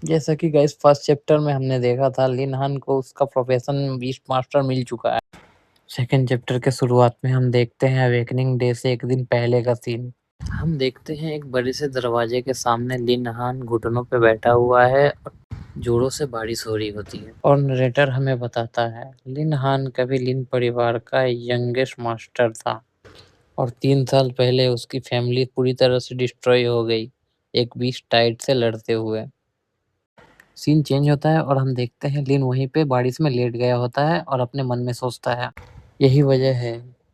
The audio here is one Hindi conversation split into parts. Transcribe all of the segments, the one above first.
जैसा कि गाइस फर्स्ट चैप्टर में हमने देखा था लिन हान को उसका प्रोफेशन बीस्ट मास्टर मिल चुका है। सेकंड चैप्टर के शुरुआत में हम देखते हैं अवेकनिंग डे से एक दिन पहले का सीन। हम देखते हैं एक बड़े से दरवाजे के सामने लिन हान घुटनों पे बैठा हुआ है और जोरों से बारिश हो रही होती है और नरेटर हमें बताता है लिन हान कभी लिन परिवार का यंगेस्ट मास्टर था और 3 साल पहले उसकी फैमिली पूरी तरह से डिस्ट्रॉय हो गई एक बीस्ट टाइड से लड़ते हुए। सीन चेंज होता है और हम देखते हैं लिन वहीं पे बारिश में लेट गया होता है और अपने मन में सोचता है यही वजह है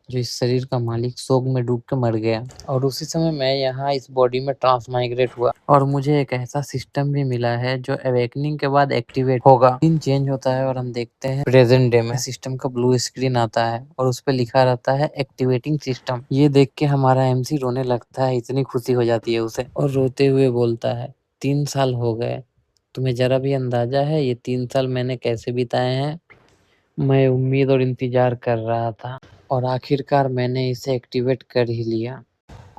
जो इस शरीर का मालिक शोक में डूब के मर गया और उसी समय मैं यहाँ इस बॉडी में ट्रांसमाइग्रेट हुआ और मुझे एक ऐसा सिस्टम भी मिला है जो अवेकनिंग के बाद एक्टिवेट होगा। सीन चेंज होता है और हम देखते हैं प्रेजेंट डे में सिस्टम का ब्लू स्क्रीन आता है और उस पर लिखा रहता है एक्टिवेटिंग सिस्टम। ये देख के हमारा एमसी रोने लगता है, इतनी खुशी हो जाती है उसे और रोते हुए बोलता है 3 साल हो गए, तुम्हें जरा भी अंदाजा है ये 3 साल मैंने कैसे बिताए हैं? मैं उम्मीद और इंतजार कर रहा था और आखिरकार मैंने इसे एक्टिवेट कर ही लिया।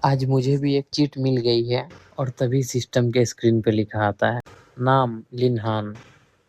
आज मुझे भी एक चीट मिल गई है और तभी सिस्टम के स्क्रीन पे लिखा आता है नाम Lin Han,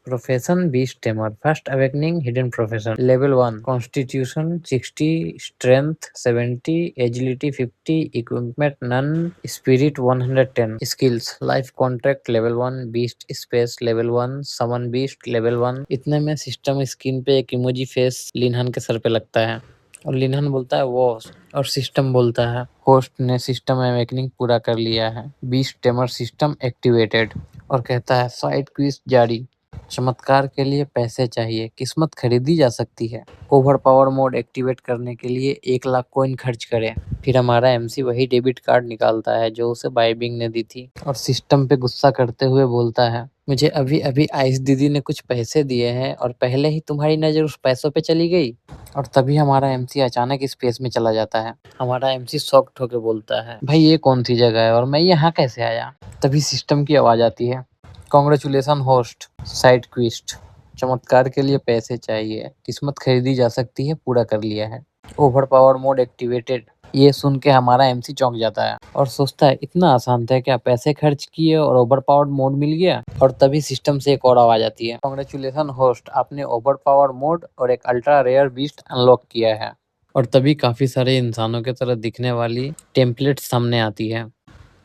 profession beast tamer, first awakening hidden profession, level 1 constitution 60, strength 70, agility 50, equipment none, spirit 110, skills life contract level 1, beast space level 1, summon beast level 1। इतने में सिस्टम स्क्रीन पे एक इमोजी फेस लिनहन के सर पे लगता है और लिनहन बोलता है वो और सिस्टम बोलता है होस्ट ने सिस्टम अवेकनिंग पूरा कर लिया है, बीस्ट टेमर सिस्टम एक्टिवेटेड और कहता है साइड क्विज जारी, चमत्कार के लिए पैसे चाहिए, किस्मत खरीदी जा सकती है, ओवर पावर मोड एक्टिवेट करने के लिए 1 लाख कॉइन खर्च करें। फिर हमारा एमसी वही डेबिट कार्ड निकालता है जो उसे बाइबिंग ने दी थी और सिस्टम पे गुस्सा करते हुए बोलता है मुझे अभी अभी आइस दीदी ने कुछ पैसे दिए हैं और पहले ही तुम्हारी नजर उस पैसों पे चली गई। और तभी हमारा एमसी अचानक स्पेस में चला जाता है। हमारा एमसी शॉक्ड होकर बोलता है भाई ये कौन सी जगह है और मैं यहाँ कैसे आया? तभी सिस्टम की आवाज आती है कॉन्ग्रेचुलेसन होस्ट, साइड क्विस्ट, चमत्कार के लिए पैसे चाहिए, किस्मत खरीदी जा सकती है, पूरा कर लिया है, ओवर पावर मोड एक्टिवेटेड। ये सुन के हमारा एमसी चौंक जाता है और सोचता है इतना आसान था क्या, पैसे खर्च किए और ओवर पावर्ड मोड मिल गया। और तभी सिस्टम से एक और आवाज आती है कॉन्ग्रेचुलेसन होस्ट, आपने ओवर पावर मोड और एक अल्ट्रा रेयर बीस्ट अनलॉक किया है। और तभी काफी सारे इंसानों की तरह दिखने वाली टेम्पलेट सामने आती है।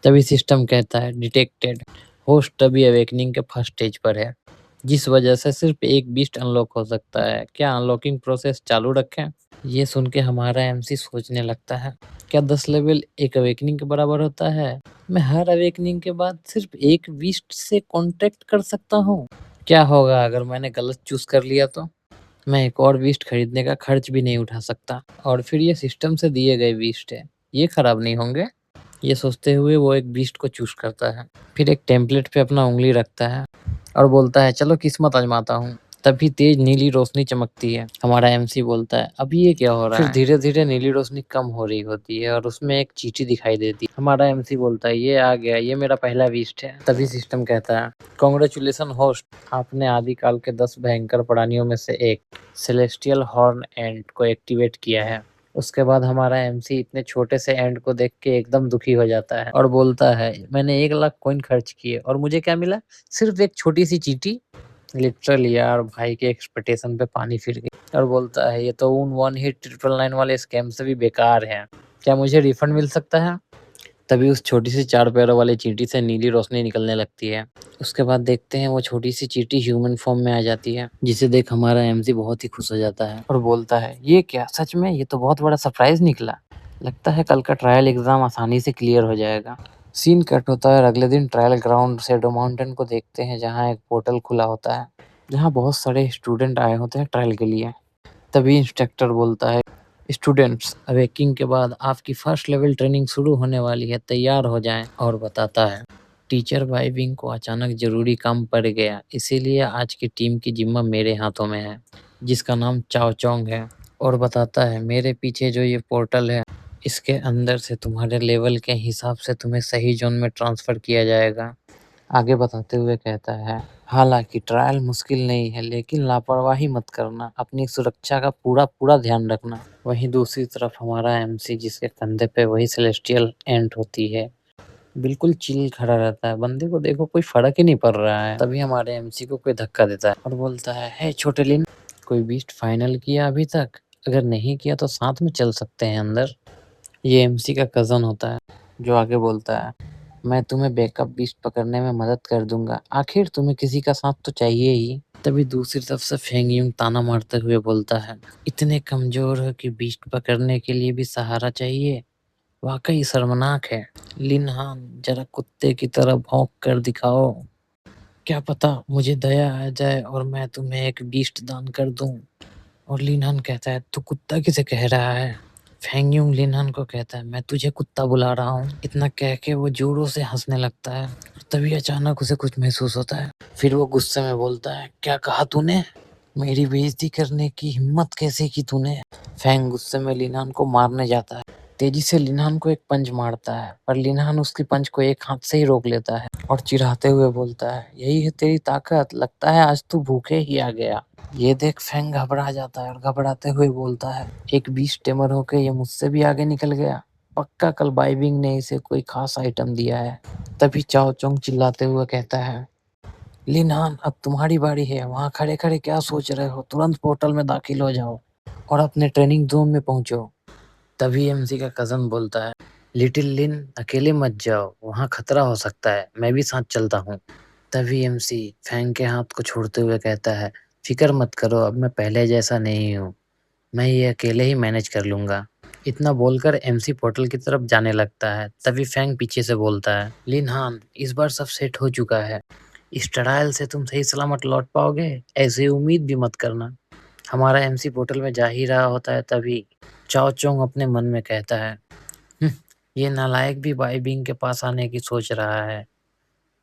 तभी सिस्टम कहता है डिटेक्टेड, होस्ट अभी अवेकनिंग के फर्स्ट स्टेज पर है जिस वजह से सिर्फ एक बीस्ट अनलॉक हो सकता है, क्या अनलॉकिंग प्रोसेस चालू रखें? ये सुन के हमारा एमसी सोचने लगता है क्या 10 लेवल एक अवेकनिंग के बराबर होता है? मैं हर अवेकनिंग के बाद सिर्फ एक बीस्ट से कांटेक्ट कर सकता हूँ। क्या होगा अगर मैंने गलत चूज कर लिया तो? मैं एक और बीस्ट खरीदने का खर्च भी नहीं उठा सकता और फिर ये सिस्टम से दिए गए बीस्ट है, ये खराब नहीं होंगे? ये सोचते हुए वो एक बीस्ट को चूज करता है, फिर एक टेम्पलेट पे अपना उंगली रखता है और बोलता है चलो किस्मत आजमाता हूँ। तभी तेज नीली रोशनी चमकती है। हमारा एमसी बोलता है अभी ये क्या हो रहा है? फिर धीरे धीरे नीली रोशनी कम हो रही होती है और उसमें एक चींटी दिखाई देती है। हमारा एमसी बोलता है ये आ गया, ये मेरा पहला बीस्ट है। तभी सिस्टम कहता है कॉन्ग्रेचुलेसन होस्ट, आपने आदिकाल के 10 भयंकर प्राणियों में से एक सेलेस्टियल हॉर्न एंट को एक्टिवेट किया है। उसके बाद हमारा एमसी इतने छोटे से एंड को देख के एकदम दुखी हो जाता है और बोलता है मैंने 1 लाख कॉइन खर्च किए और मुझे क्या मिला? सिर्फ एक छोटी सी चींटी। लिटरली यार भाई के एक्सपेक्टेशन पे पानी फिर गई और बोलता है ये तो उन 1 हिट 999 वाले स्कैम से भी बेकार है, क्या मुझे रिफंड मिल सकता है? तभी उस छोटी सी 4 पैरों वाली चींटी से नीली रोशनी निकलने लगती है। उसके बाद देखते हैं वो छोटी सी चींटी ह्यूमन फॉर्म में आ जाती है जिसे देख हमारा एमसी बहुत ही खुश हो जाता है और बोलता है ये क्या, सच में ये तो बहुत बड़ा सरप्राइज निकला, लगता है कल का ट्रायल एग्जाम आसानी से क्लियर हो जाएगा। सीन कट होता है और अगले दिन ट्रायल ग्राउंड शैडो माउंटेन को देखते हैं जहाँ एक पोर्टल खुला होता है जहाँ बहुत सारे स्टूडेंट आए होते हैं ट्रायल के लिए। तभी इंस्ट्रक्टर बोलता है स्टूडेंट्स अवेकिंग के बाद आपकी फर्स्ट लेवल ट्रेनिंग शुरू होने वाली है, तैयार हो जाएं। और बताता है टीचर वाइविंग को अचानक जरूरी काम पड़ गया, इसीलिए आज की टीम की जिम्मा मेरे हाथों में है जिसका नाम चाओ चोंग है। और बताता है मेरे पीछे जो ये पोर्टल है इसके अंदर से तुम्हारे लेवल के हिसाब से तुम्हें सही जोन में ट्रांसफर किया जाएगा। आगे बताते हुए कहता है हालांकि ट्रायल मुश्किल नहीं है लेकिन लापरवाही मत करना, अपनी सुरक्षा का पूरा पूरा ध्यान रखना। वहीं दूसरी तरफ हमारा एमसी जिसके कंधे पे वही सेलेस्टियल एंट होती है बिल्कुल चिल खड़ा रहता है। बंदे को देखो कोई फ़र्क ही नहीं पड़ रहा है। तभी हमारे एमसी को कोई धक्का देता है और बोलता है, "हे छोटे लिन, कोई बीस्ट फाइनल किया अभी तक? अगर नहीं किया तो साथ में चल सकते हैं अंदर।" ये एमसी का कज़न होता है, जो आगे बोलता है, "मैं तुम्हें बैकअप बीस्ट पकड़ने में मदद कर दूँगा। आखिर तुम्हें किसी का साथ तो चाहिए ही।" तभी दूसरी तरफ से फेंग यूंग ताना मारते हुए बोलता है, "इतने कमज़ोर हो कि बीस्ट पकड़ने के लिए भी सहारा चाहिए? वाक़ई शर्मनाक है। लिन हान, ज़रा कुत्ते की तरह भौंक कर दिखाओ। क्या पता मुझे दया आ जाए और मैं तुम्हें एक बीस्ट दान कर दूँ।" और लिन हान कहता है, "तू कुत्ता किसे कह रहा है?" फेंग यूंग लिन हान को कहता है, "मैं तुझे कुत्ता बुला रहा हूँ।" इतना कह के वो ज़ोरों से हँसने लगता है। तभी अचानक उसे कुछ महसूस होता है। फिर वो गुस्से में बोलता है, "क्या कहा तूने? मेरी बेइज़्ज़ती करने की हिम्मत कैसे की तूने?" फेंग गुस्से में लिनहान को मारने जाता है। तेजी से लिनहान को एक पंच मारता है, पर लिनहान उसकी पंच को एक हाथ से ही रोक लेता है और चिढ़ाते हुए बोलता है, "यही है तेरी ताकत? लगता है आज तू भूखे ही आ गया।" ये देख फेंग घबरा जाता है और घबराते हुए बोलता है, "एक बीस्ट टेमर होके ये मुझसे भी आगे निकल गया। पक्का कल बाइबिंग ने इसे कोई खास आइटम दिया है।" तभी चाओ चोंग चिल्लाते हुए कहता है, "लिनहान, अब तुम्हारी बारी है। वहाँ खड़े-खड़े क्या सोच रहे हो? तुरंत पोर्टल में दाखिल हो जाओ और अपने ट्रेनिंग ज़ोन में पहुँचो।" तभी एमसी का कज़न बोलता है, "लिटिल लिन, अकेले मत जाओ। वहाँ खतरा हो सकता है। मैं भी साथ चलता हूँ।" तभी एमसी फैंग के हाथ को छोड़ते हुए कहता है, "फ़िक्र मत करो, अब मैं पहले जैसा नहीं हूँ। मैं ये अकेले ही मैनेज कर लूँगा।" इतना बोलकर एमसी पोर्टल की तरफ जाने लगता है। तभी फैंग पीछे से बोलता है, "लिन हान, इस बार सब सेट हो चुका है। इस ट्रायल से तुम सही सलामत लौट पाओगे, ऐसी उम्मीद भी मत करना।" हमारा एमसी पोर्टल में जा ही रहा होता है तभी चाओ चोंग अपने मन में कहता है, "हम्म, ये नालायक भी बाई बिंग के पास आने की सोच रहा है।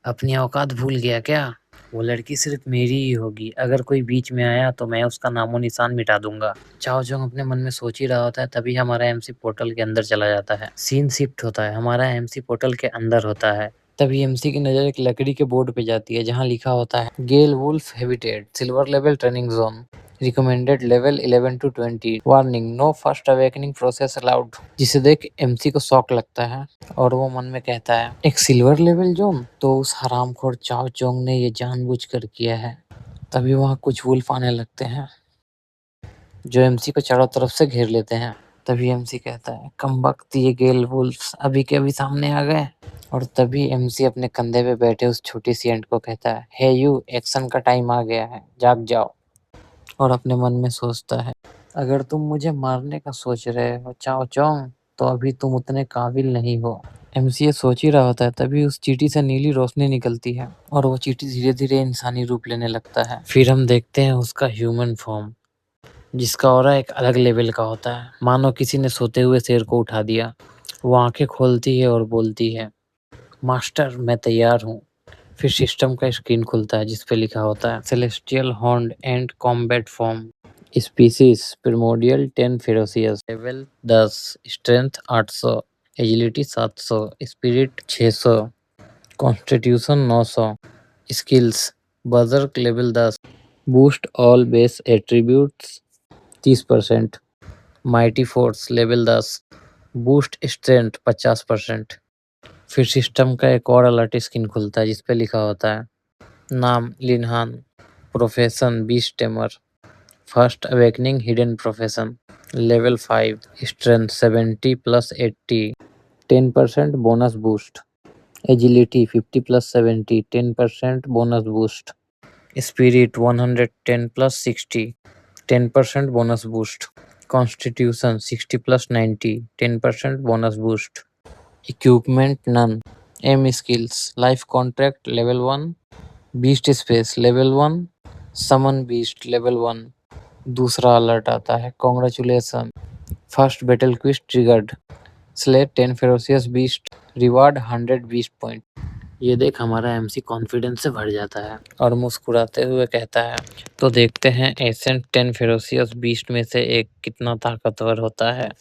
अपनी औकात भूल गया क्या? वो लड़की सिर्फ मेरी ही होगी। अगर कोई बीच में आया तो मैं उसका नामो निशान मिटा दूंगा।" चाओ चोंग अपने मन में सोच ही रहा होता है तभी हमारा एमसी पोर्टल के अंदर चला जाता है। सीन शिफ्ट होता है, हमारा एमसी पोर्टल के अंदर होता है। तभी एमसी की नज़र एक लकड़ी के बोर्ड पे जाती है जहाँ लिखा होता है, "gale wolf habitat, silver level training zone, recommended level 11 to 20, warning, no first awakening process allowed." जिसे देख एमसी को शौक लगता है और वो मन में कहता है, "एक सिल्वर लेवल जोन? तो उस हरामखोर चाओ चोंग ने ये जानबूझकर किया है।" तभी वहाँ कुछ वुल्फ आने लगते हैं जो एमसी को चारों तरफ से घेर लेते हैं। तभी एमसी कहता है, "कमबख्त, ये गेल वुल्फ्स अभी के अभी सामने आ गए।" और तभी एमसी अपने कंधे पे बैठे उस छोटी सी एंट को कहता है, "हे यू, एक्शन का टाइम आ गया है, जाग जाओ।" और अपने मन में सोचता है, "अगर तुम मुझे मारने का सोच रहे हो चाओ चोंग, तो अभी तुम उतने काबिल नहीं हो।" एमसी ये सोच ही रहा होता है तभी उस चींटी से नीली रोशनी निकलती है और वो चींटी धीरे-धीरे इंसानी रूप लेने लगता है। फिर हम देखते हैं उसका ह्यूमन फॉर्म, जिसका ऑरा एक अलग लेवल का होता है, मानो किसी ने सोते हुए शेर को उठा दिया। वो आंखें खोलती है और बोलती है, "मास्टर, मैं तैयार हूँ।" फिर सिस्टम का स्क्रीन खुलता है जिस पे लिखा होता है, "celestial horned and combat form, species primordial 10 ferocious, level 10, strength 800, agility 700, spirit 600, constitution 900, skills berserk level 10, boost all base attributes 30%, mighty force level 10, boost strength 50%। फिर सिस्टम का एक और अलर्ट स्क्रीन खुलता है जिस पे लिखा होता है, नाम Linhan, profession beast tamer, first awakening hidden profession, level 5, strength 70 plus 80, 10% bonus boost, agility 50 plus 70, 10% bonus boost, spirit 110 plus 60, 10% bonus boost, constitution 60 plus 90, 10% bonus boost, equipment none, M skills, life contract level 1, beast space level 1, summon beast level 1। दूसरा अलर्ट आता है, congratulation, first battle quest triggered, slay 10 ferocious beast, reward 100 beast point. ये देख हमारा एमसी कॉन्फिडेंस से भर जाता है और मुस्कुराते हुए कहता है, "तो देखते हैं एसेंट 10 फेरोसियस बीस्ट में से एक कितना ताकतवर होता है।"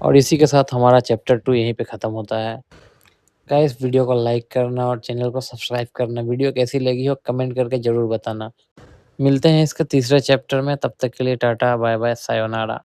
और इसी के साथ हमारा चैप्टर 2 यहीं पे ख़त्म होता है। गाइस, वीडियो को लाइक करना और चैनल को सब्सक्राइब करना, वीडियो कैसी लगी हो कमेंट करके ज़रूर बताना। मिलते हैं इसके तीसरे चैप्टर में, तब तक के लिए टाटा, बाय बाय, सायोनारा।